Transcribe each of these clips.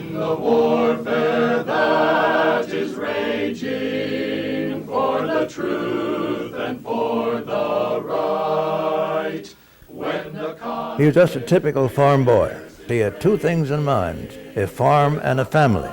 In the warfare that is raging for the truth and for the right, when the he was just a typical farm boy. He had two things in mind, a farm and a family.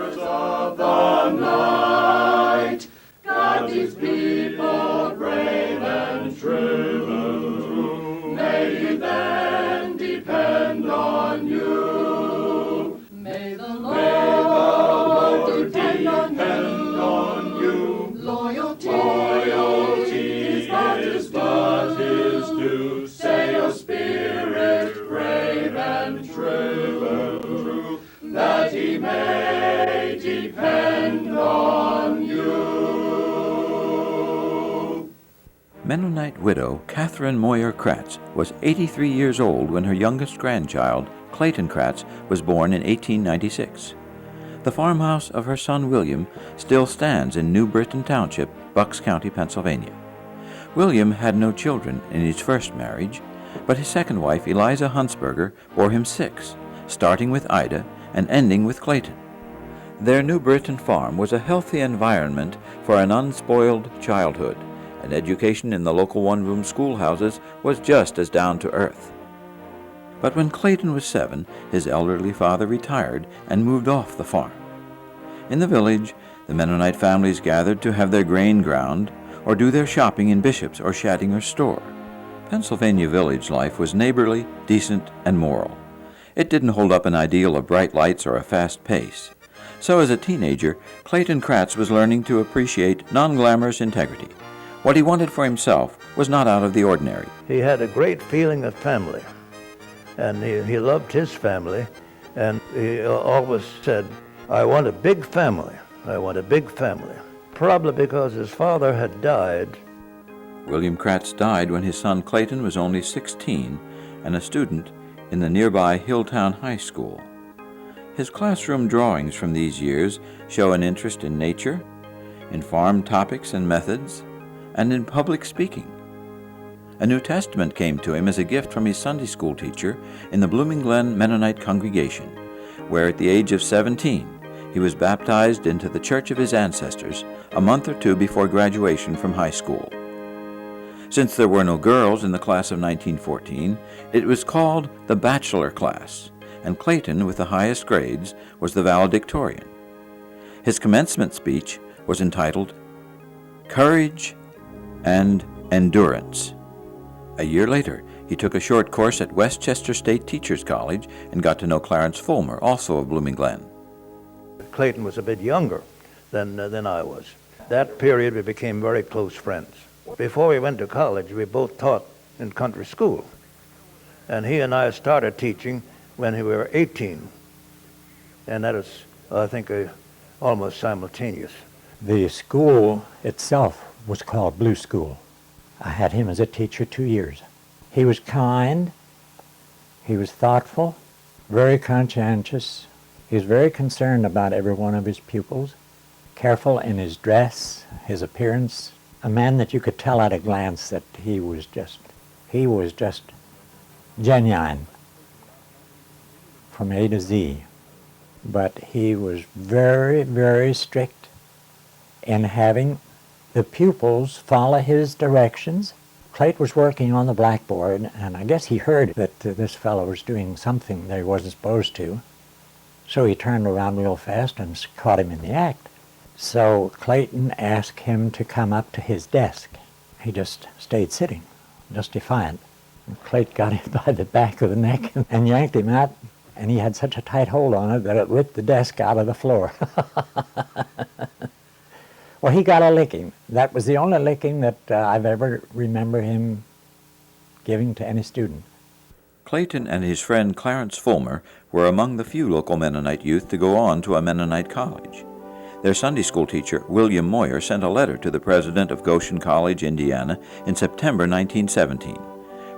hours of the night, guide these people brave and true. May you then depend on you. May the Lord depend on you. Loyalty is but his due. Say your spirit brave and true, that he may depend on you. Mennonite widow Catherine Moyer Kratz was 83 years old when her youngest grandchild, Clayton Kratz, was born in 1896. The farmhouse of her son William still stands in New Britain Township, Bucks County, Pennsylvania. William had no children in his first marriage, but his second wife, Eliza Huntsberger, bore him 6, starting with Ida and ending with Clayton. Their New Britain farm was a healthy environment for an unspoiled childhood, and education in the local one-room schoolhouses was just as down to earth. But when Clayton was 7, his elderly father retired and moved off the farm. In the village, the Mennonite families gathered to have their grain ground or do their shopping in Bishop's or Shadinger's store. Pennsylvania village life was neighborly, decent, and moral. It didn't hold up an ideal of bright lights or a fast pace. So as a teenager, Clayton Kratz was learning to appreciate non-glamorous integrity. What he wanted for himself was not out of the ordinary. He had a great feeling of family, and he loved his family, and he always said, I want a big family. I want a big family. Probably because his father had died. William Kratz died when his son Clayton was only 16 and a student in the nearby Hilltown High School. His classroom drawings from these years show an interest in nature, in farm topics and methods, and in public speaking. A New Testament came to him as a gift from his Sunday school teacher in the Blooming Glen Mennonite congregation, where at the age of 17 he was baptized into the church of his ancestors a month or 2 before graduation from high school. Since there were no girls in the class of 1914, it was called the bachelor class, and Clayton, with the highest grades, was the valedictorian. His commencement speech was entitled Courage and Endurance. A year later, he took a short course at Westchester State Teachers College and got to know Clarence Fulmer, also of Blooming Glen. Clayton was a bit younger than I was. That period we became very close friends. Before we went to college, we both taught in country school. And he and I started teaching when we were 18. And that is, I think, almost simultaneous. The school itself was called Blue School. I had him as a teacher 2 years. He was kind, he was thoughtful, very conscientious. He was very concerned about every one of his pupils, careful in his dress, his appearance, a man that you could tell at a glance that he was just genuine from A to Z. But he was very, very strict in having the pupils follow his directions. Clayton was working on the blackboard, and I guess he heard that this fellow was doing something that he wasn't supposed to. So he turned around real fast and caught him in the act. So Clayton asked him to come up to his desk. He just stayed sitting, just defiant. And Clayton got him by the back of the neck and yanked him out, and he had such a tight hold on it that it ripped the desk out of the floor. Well, he got a licking. That was the only licking that I've ever remember him giving to any student. Clayton and his friend Clarence Fulmer were among the few local Mennonite youth to go on to a Mennonite college. Their Sunday school teacher, William Moyer, sent a letter to the president of Goshen College, Indiana, in September 1917.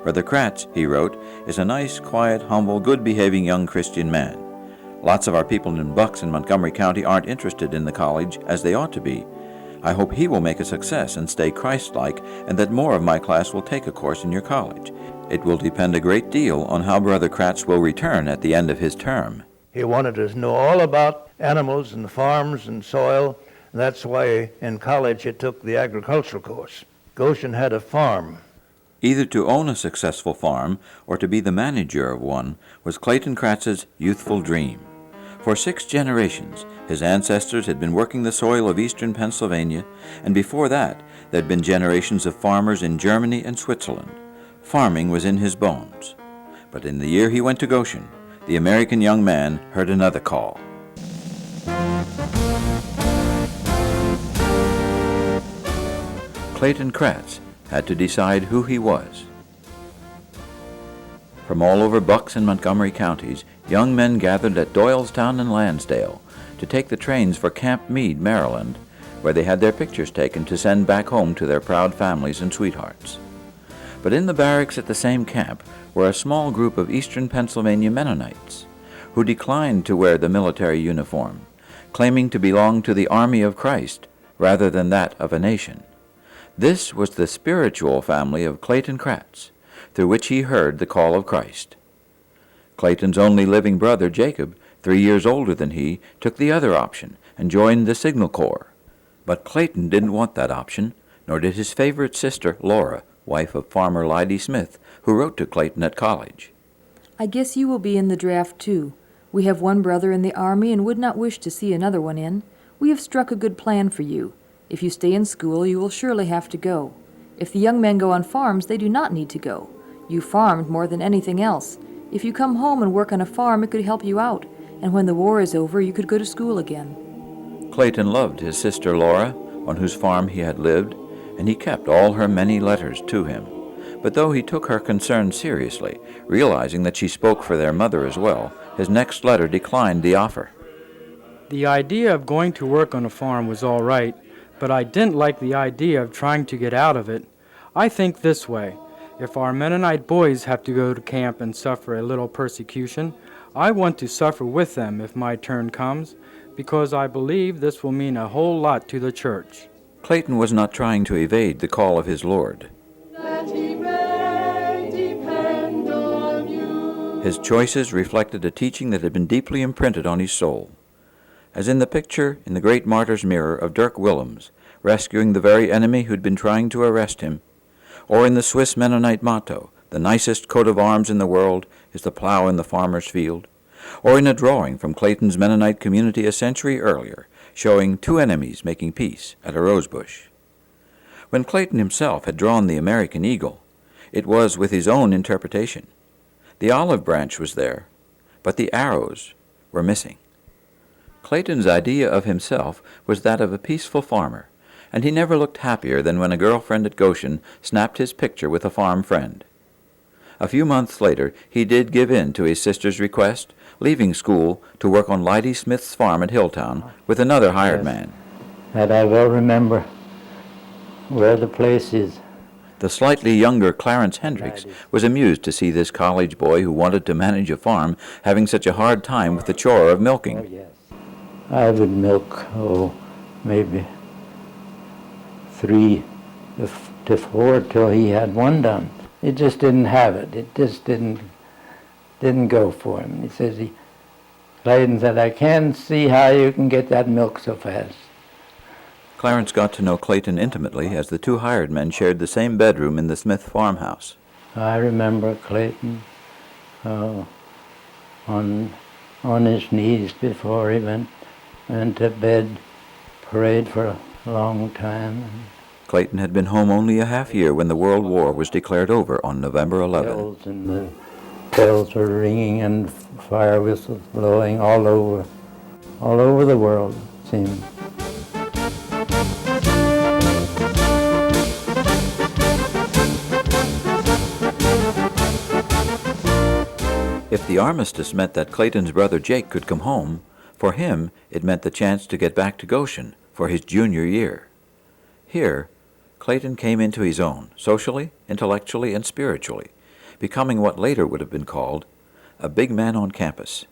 Brother Kratz, he wrote, is a nice, quiet, humble, good-behaving young Christian man. Lots of our people in Bucks and Montgomery County aren't interested in the college as they ought to be. I hope he will make a success and stay Christ-like, and that more of my class will take a course in your college. It will depend a great deal on how Brother Kratz will return at the end of his term. He wanted to know all about animals and farms and soil. And that's why in college he took the agricultural course. Goshen had a farm. Either to own a successful farm or to be the manager of one was Clayton Kratz's youthful dream. For 6 generations, his ancestors had been working the soil of eastern Pennsylvania, and before that, there had been generations of farmers in Germany and Switzerland. Farming was in his bones. But in the year he went to Goshen, the American young man heard another call. Clayton Kratz had to decide who he was. From all over Bucks and Montgomery counties, young men gathered at Doylestown and Lansdale to take the trains for Camp Meade, Maryland, where they had their pictures taken to send back home to their proud families and sweethearts. But in the barracks at the same camp were a small group of eastern Pennsylvania Mennonites, who declined to wear the military uniform, claiming to belong to the Army of Christ rather than that of a nation. This was the spiritual family of Clayton Kratz, through which he heard the call of Christ. Clayton's only living brother, Jacob, 3 years older than he, took the other option and joined the Signal Corps. But Clayton didn't want that option, nor did his favorite sister, Laura, wife of farmer Lydy Smith, who wrote to Clayton at college. I guess you will be in the draft, too. We have one brother in the Army and would not wish to see another one in. We have struck a good plan for you. If you stay in school, you will surely have to go. If the young men go on farms, they do not need to go. You farmed more than anything else. If you come home and work on a farm, it could help you out, and when the war is over, you could go to school again. Clayton loved his sister Laura, on whose farm he had lived, and he kept all her many letters to him. But though he took her concern seriously, realizing that she spoke for their mother as well, his next letter declined the offer. The idea of going to work on a farm was all right, but I didn't like the idea of trying to get out of it. I think this way. If our Mennonite boys have to go to camp and suffer a little persecution, I want to suffer with them if my turn comes, because I believe this will mean a whole lot to the church. Clayton was not trying to evade the call of his Lord. That he may depend on you. His choices reflected a teaching that had been deeply imprinted on his soul. As in the picture in the Great Martyr's Mirror of Dirk Willems, rescuing the very enemy who'd been trying to arrest him, or in the Swiss Mennonite motto, "The nicest coat of arms in the world is the plow in the farmer's field," or in a drawing from Clayton's Mennonite community a century earlier, showing 2 enemies making peace at a rosebush. When Clayton himself had drawn the American eagle, it was with his own interpretation. The olive branch was there, but the arrows were missing. Clayton's idea of himself was that of a peaceful farmer, and he never looked happier than when a girlfriend at Goshen snapped his picture with a farm friend. A few months later, he did give in to his sister's request, leaving school to work on Lydy Smith's farm at Hilltown with another hired man. That I will remember where the place is. The slightly younger Clarence Hendricks was amused to see this college boy who wanted to manage a farm having such a hard time with the chore of milking. Oh, yes. I would milk, maybe 3 to 4 till he had one done. He just didn't have it. It just didn't go for him. He says, Clayton said, "I can't see how you can get that milk so fast." Clarence got to know Clayton intimately as the 2 hired men shared the same bedroom in the Smith farmhouse. I remember Clayton on his knees before he went to bed, prayed for a long time. Clayton had been home only a half year when the World War was declared over on November 11. Bells and the bells were ringing and fire whistles blowing all over the world, it seemed. If the armistice meant that Clayton's brother Jake could come home, for him it meant the chance to get back to Goshen for his junior year. Here, Clayton came into his own, socially, intellectually, and spiritually, becoming what later would have been called a big man on campus.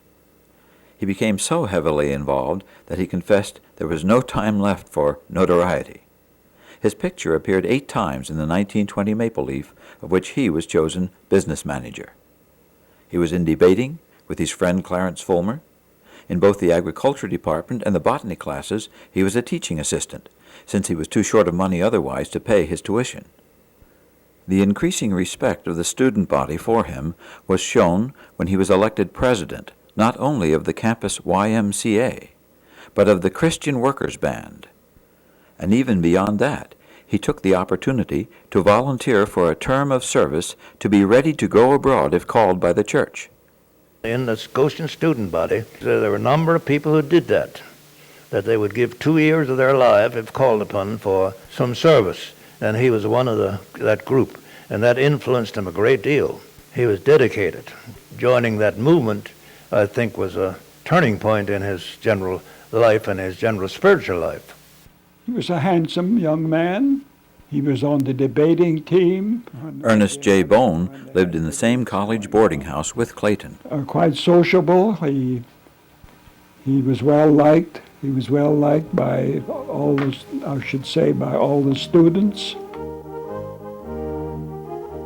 He became so heavily involved that he confessed there was no time left for notoriety. His picture appeared 8 times in the 1920 Maple Leaf, of which he was chosen business manager. He was in debating with his friend Clarence Fulmer. In both the agriculture department and the botany classes, he was a teaching assistant, since he was too short of money otherwise to pay his tuition. The increasing respect of the student body for him was shown when he was elected president, not only of the campus YMCA, but of the Christian Workers Band. And even beyond that, he took the opportunity to volunteer for a term of service to be ready to go abroad if called by the church. In the Goshen student body, there were a number of people who did that they would give 2 years of their life if called upon for some service. And he was one of that group, and that influenced him a great deal. He was dedicated. Joining that movement, I think, was a turning point in his general life and his general spiritual life. He was a handsome young man. He was on the debating team. Ernest J. Bone lived in the same college boarding house with Clayton. Quite sociable. He was well liked. He was well liked by all the students.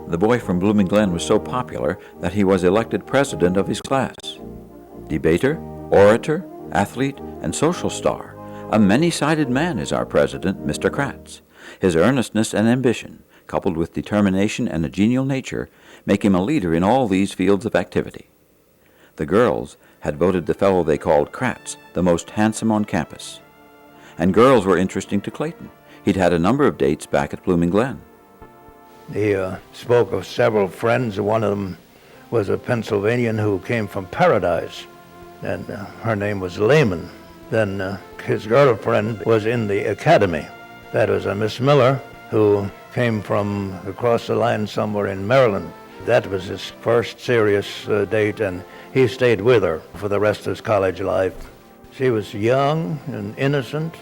The boy from Blooming Glen was so popular that he was elected president of his class. Debater, orator, athlete, and social star, a many-sided man is our president, Mr. Kratz. His earnestness and ambition, coupled with determination and a genial nature, make him a leader in all these fields of activity. The girls had voted the fellow they called Kratz the most handsome on campus. And girls were interesting to Clayton. He'd had a number of dates back at Blooming Glen. He spoke of several friends. One of them was a Pennsylvanian who came from Paradise, and her name was Lehman. Then his girlfriend was in the academy. That was a Miss Miller, who came from across the line somewhere in Maryland. That was his first serious date, and he stayed with her for the rest of his college life. She was young and innocent,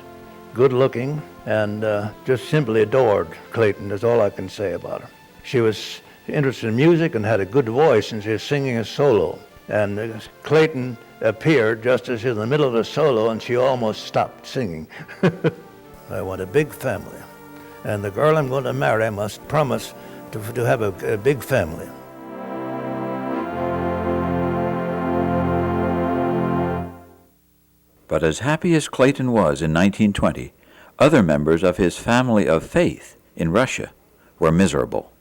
good-looking, and just simply adored Clayton. That's all I can say about her. She was interested in music and had a good voice, and she was singing a solo. And Clayton appeared just as she was in the middle of the solo, and she almost stopped singing. I want a big family, and the girl I'm going to marry must promise to have a big family. But as happy as Clayton was in 1920, other members of his family of faith in Russia were miserable.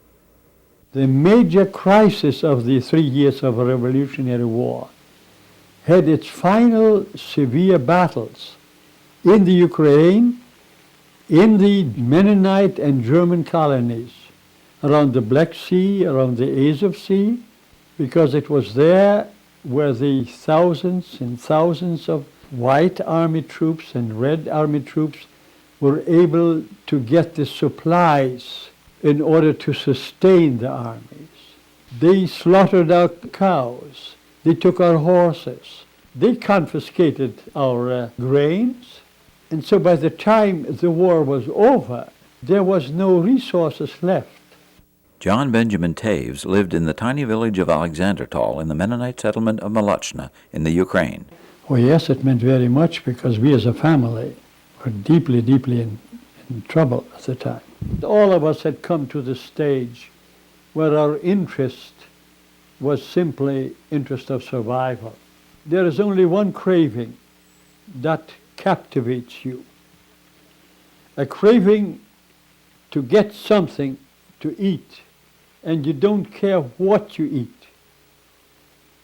The major crisis of the 3 years of a Revolutionary War had its final severe battles in the Ukraine, in the Mennonite and German colonies, around the Black Sea, around the Azov Sea, because it was there where the thousands and thousands of white army troops and red army troops were able to get the supplies in order to sustain the armies. They slaughtered our cows. They took our horses. They confiscated our grains. And so by the time the war was over, there was no resources left. John Benjamin Taves lived in the tiny village of Alexandertal in the Mennonite settlement of Molochna in the Ukraine. Well, yes, it meant very much because we as a family were deeply, deeply in trouble at the time. All of us had come to the stage where our interest was simply interest of survival. There is only one craving that captivates you. A craving to get something to eat, and you don't care what you eat.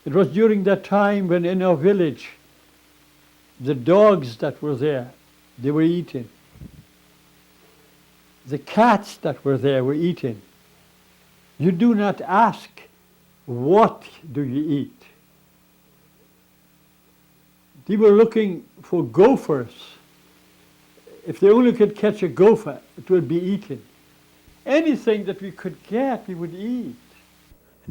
It was during that time when in our village, the dogs that were there, they were eaten. The cats that were there were eaten. You do not ask, what do you eat? They were looking for gophers. If they only could catch a gopher, it would be eaten. Anything that we could get, we would eat.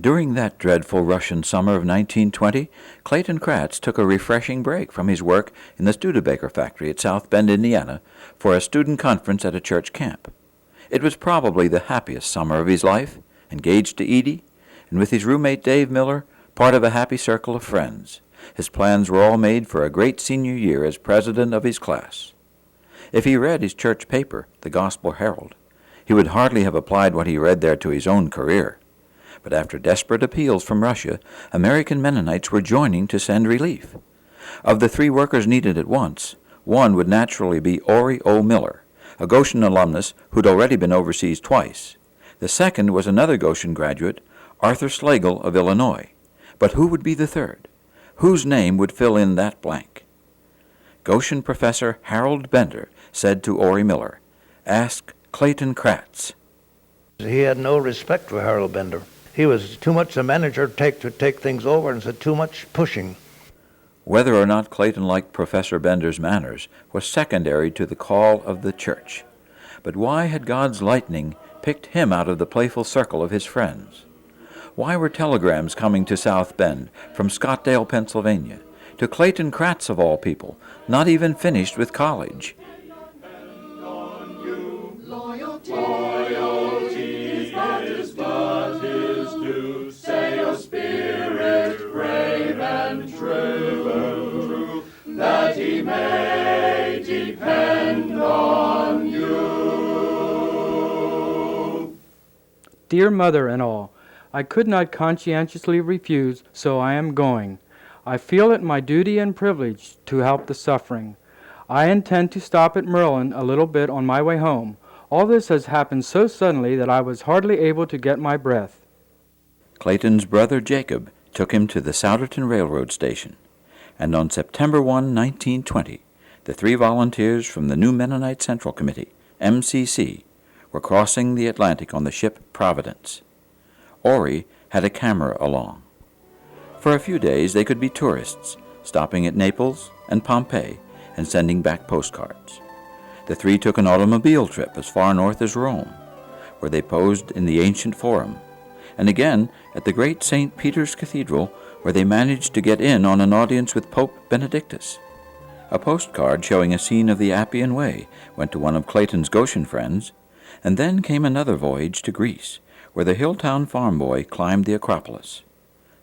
During that dreadful Russian summer of 1920, Clayton Kratz took a refreshing break from his work in the Studebaker factory at South Bend, Indiana, for a student conference at a church camp. It was probably the happiest summer of his life, engaged to Edie, and with his roommate Dave Miller, part of a happy circle of friends. His plans were all made for a great senior year as president of his class. If he read his church paper, the Gospel Herald, he would hardly have applied what he read there to his own career. But after desperate appeals from Russia, American Mennonites were joining to send relief. Of the 3 workers needed at once, one would naturally be Ori O. Miller, a Goshen alumnus who'd already been overseas twice. The second was another Goshen graduate, Arthur Slagle of Illinois. But who would be the third? Whose name would fill in that blank? Goshen professor Harold Bender said to Ori Miller, "Ask Clayton Kratz." He had no respect for Harold Bender. He was too much a manager to take things over, and said too much pushing. Whether or not Clayton liked Professor Bender's manners was secondary to the call of the church. But why had God's lightning picked him out of the playful circle of his friends? Why were telegrams coming to South Bend from Scottdale, Pennsylvania, to Clayton Kratz of all people, not even finished with college? That he may depend on you. Dear mother and all, I could not conscientiously refuse, so I am going. I feel it my duty and privilege to help the suffering. I intend to stop at Merlin a little bit on my way home. All this has happened so suddenly that I was hardly able to get my breath. Clayton's brother Jacob took him to the Souderton Railroad Station, and on September 1, 1920, the 3 volunteers from the new Mennonite Central Committee, MCC, were crossing the Atlantic on the ship Providence. Ori had a camera along. For a few days they could be tourists, stopping at Naples and Pompeii and sending back postcards. The 3 took an automobile trip as far north as Rome, where they posed in the ancient Forum, and again at the great St. Peter's Cathedral, where they managed to get in on an audience with Pope Benedictus. A postcard showing a scene of the Appian Way went to one of Clayton's Goshen friends, and then came another voyage to Greece, where the Hilltown farm boy climbed the Acropolis.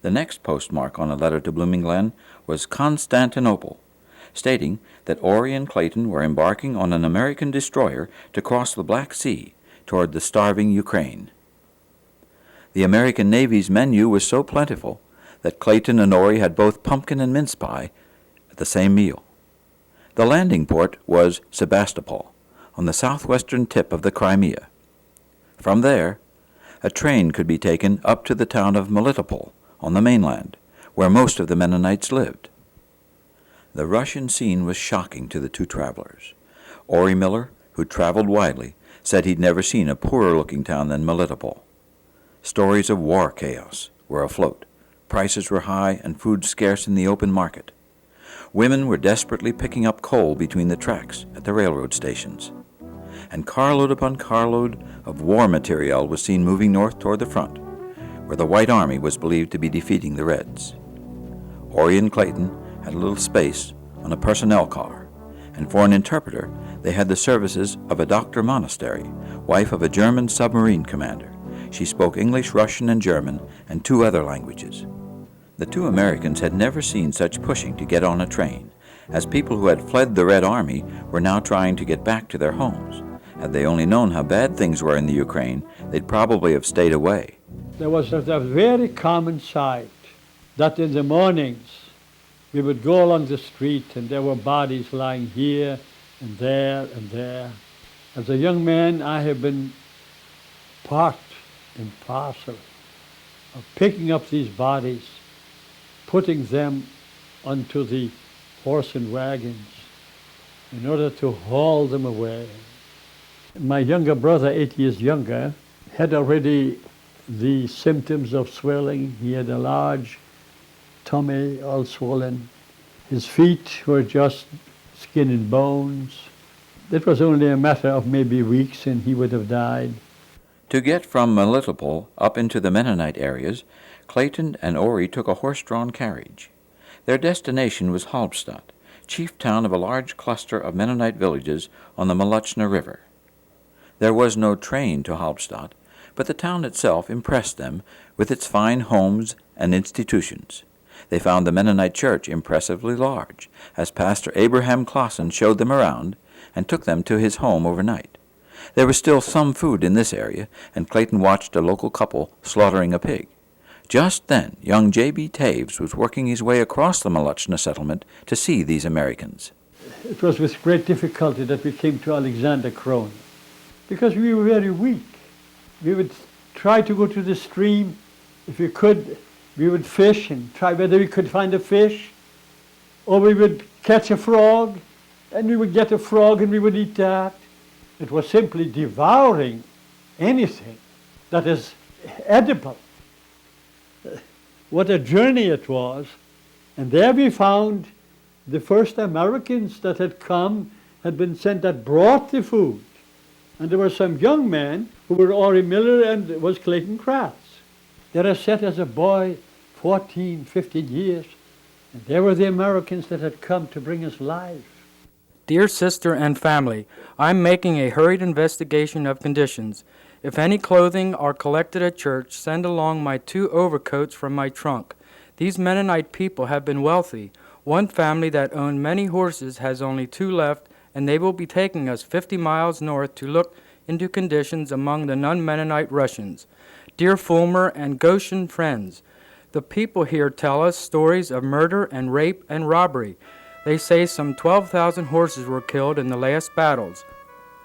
The next postmark on a letter to Blooming Glen was Constantinople, stating that Ori and Clayton were embarking on an American destroyer to cross the Black Sea toward the starving Ukraine. The American Navy's menu was so plentiful that Clayton and Ori had both pumpkin and mince pie at the same meal. The landing port was Sebastopol, on the southwestern tip of the Crimea. From there, a train could be taken up to the town of Melitopol on the mainland, where most of the Mennonites lived. The Russian scene was shocking to the 2 travelers. Ori Miller, who traveled widely, said he'd never seen a poorer-looking town than Melitopol. Stories of war chaos were afloat. Prices were high and food scarce in the open market. Women were desperately picking up coal between the tracks at the railroad stations. And carload upon carload of war material was seen moving north toward the front, where the White Army was believed to be defeating the Reds. Ori and Clayton had a little space on a personnel car, and for an interpreter they had the services of a Dr. Monastery, wife of a German submarine commander. She spoke English, Russian, and German, and 2 other languages. The 2 Americans had never seen such pushing to get on a train, as people who had fled the Red Army were now trying to get back to their homes. Had they only known how bad things were in the Ukraine, they'd probably have stayed away. There was a very common sight that in the mornings we would go along the street and there were bodies lying here and there and there. As a young man, I have been part and parcel of picking up these bodies, putting them onto the horse and wagons in order to haul them away. My younger brother, 8 years younger, had already the symptoms of swelling. He had a large tummy, all swollen. His feet were just skin and bones. It was only a matter of maybe weeks and he would have died. To get from Melitopol up into the Mennonite areas, Clayton and Ori took a horse-drawn carriage. Their destination was Halbstadt, chief town of a large cluster of Mennonite villages on the Moluchna River. There was no train to Halbstadt, but the town itself impressed them with its fine homes and institutions. They found the Mennonite church impressively large, as Pastor Abraham Clausen showed them around and took them to his home overnight. There was still some food in this area, and Clayton watched a local couple slaughtering a pig. Just then, young J.B. Taves was working his way across the Moluchna settlement to see these Americans. It was with great difficulty that we came to Alexander Crone, because we were very weak. We would try to go to the stream. If we could, we would fish and try whether we could find a fish, or we would catch a frog, and we would get a frog and we would eat that. It was simply devouring anything that is edible. What a journey it was. And there we found the first Americans that had come, had been sent, that brought the food. And there were some young men who were Ori Miller and was Clayton Kratz. There I sat as a boy, 14, 15 years, and there were the Americans that had come to bring us life. Dear sister and family, I'm making a hurried investigation of conditions. If any clothing are collected at church, send along my 2 overcoats from my trunk. These Mennonite people have been wealthy. One family that owned many horses has only 2 left, and they will be taking us 50 miles north to look into conditions among the non-Mennonite Russians. Dear Fulmer and Goshen friends, the people here tell us stories of murder and rape and robbery. They say some 12,000 horses were killed in the last battles.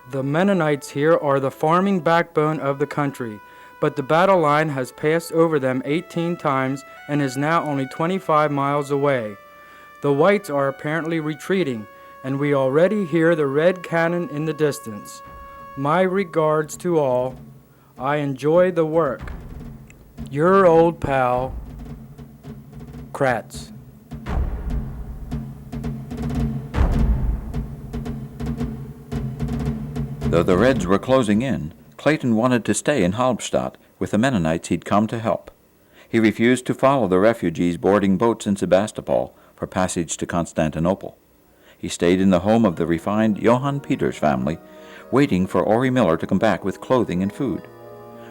The Mennonites here are the farming backbone of the country, but the battle line has passed over them 18 times and is now only 25 miles away. The whites are apparently retreating, and we already hear the red cannon in the distance. My regards to all. I enjoy the work. Your old pal, Kratz. Though the Reds were closing in, Clayton wanted to stay in Halberstadt with the Mennonites he'd come to help. He refused to follow the refugees boarding boats in Sebastopol for passage to Constantinople. He stayed in the home of the refined Johann Peters family, waiting for Ori Miller to come back with clothing and food.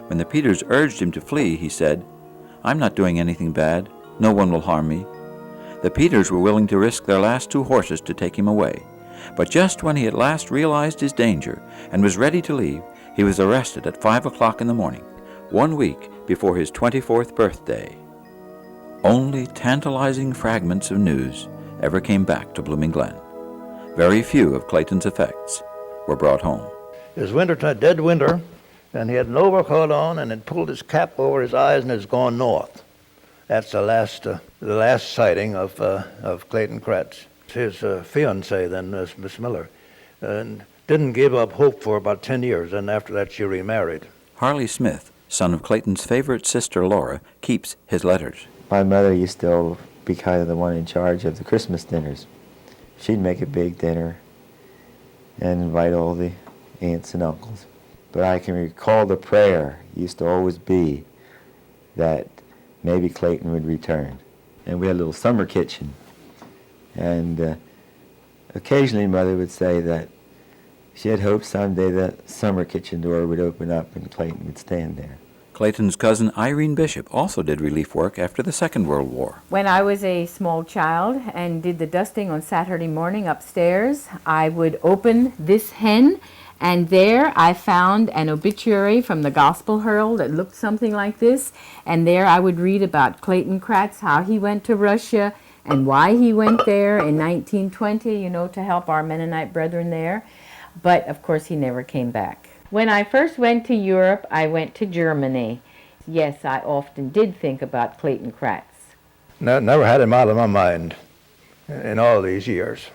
When the Peters urged him to flee, he said, "I'm not doing anything bad. No one will harm me." The Peters were willing to risk their last 2 horses to take him away. But just when he at last realized his danger and was ready to leave, he was arrested at 5 o'clock in the morning, 1 week before his 24th birthday. Only tantalizing fragments of news ever came back to Blooming Glen. Very few of Clayton's effects were brought home. It was wintertime, dead winter, and he had an overcoat on and had pulled his cap over his eyes and has gone north. That's the last sighting of Clayton Kratz. His fiancée then, Miss Miller, and didn't give up hope for about 10 years, and after that she remarried. Harley Smith, son of Clayton's favorite sister Laura, keeps his letters. My mother used to be kind of the one in charge of the Christmas dinners. She'd make a big dinner and invite all the aunts and uncles. But I can recall the prayer used to always be that maybe Clayton would return. And we had a little summer kitchen. And occasionally Mother would say that she had hoped someday the summer kitchen door would open up and Clayton would stand there. Clayton's cousin Irene Bishop also did relief work after the Second World War. When I was a small child and did the dusting on Saturday morning upstairs, I would open this hen, and there I found an obituary from the Gospel Herald that looked something like this, and there I would read about Clayton Kratz, how he went to Russia, and why he went there in 1920, to help our Mennonite brethren there. But, of course, he never came back. When I first went to Europe, I went to Germany. Yes, I often did think about Clayton Kratz. Never had him out of my mind in all these years.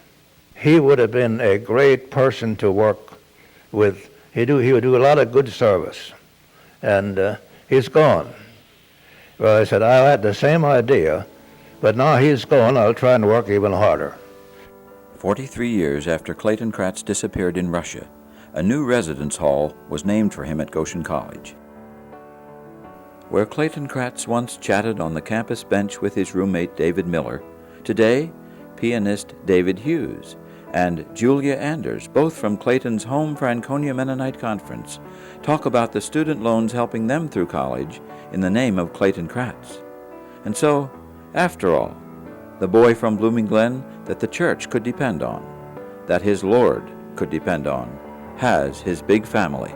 He would have been a great person to work with. He would do a lot of good service. And he's gone. Well, I said, I had the same idea. But now he's gone, I'll try and work even harder. 43 years after Clayton Kratz disappeared in Russia, a new residence hall was named for him at Goshen College. Where Clayton Kratz once chatted on the campus bench with his roommate David Miller, today pianist David Hughes and Julia Anders, both from Clayton's home Franconia Mennonite Conference, talk about the student loans helping them through college in the name of Clayton Kratz. And so, after all, the boy from Blooming Glen that the church could depend on, that his Lord could depend on, has his big family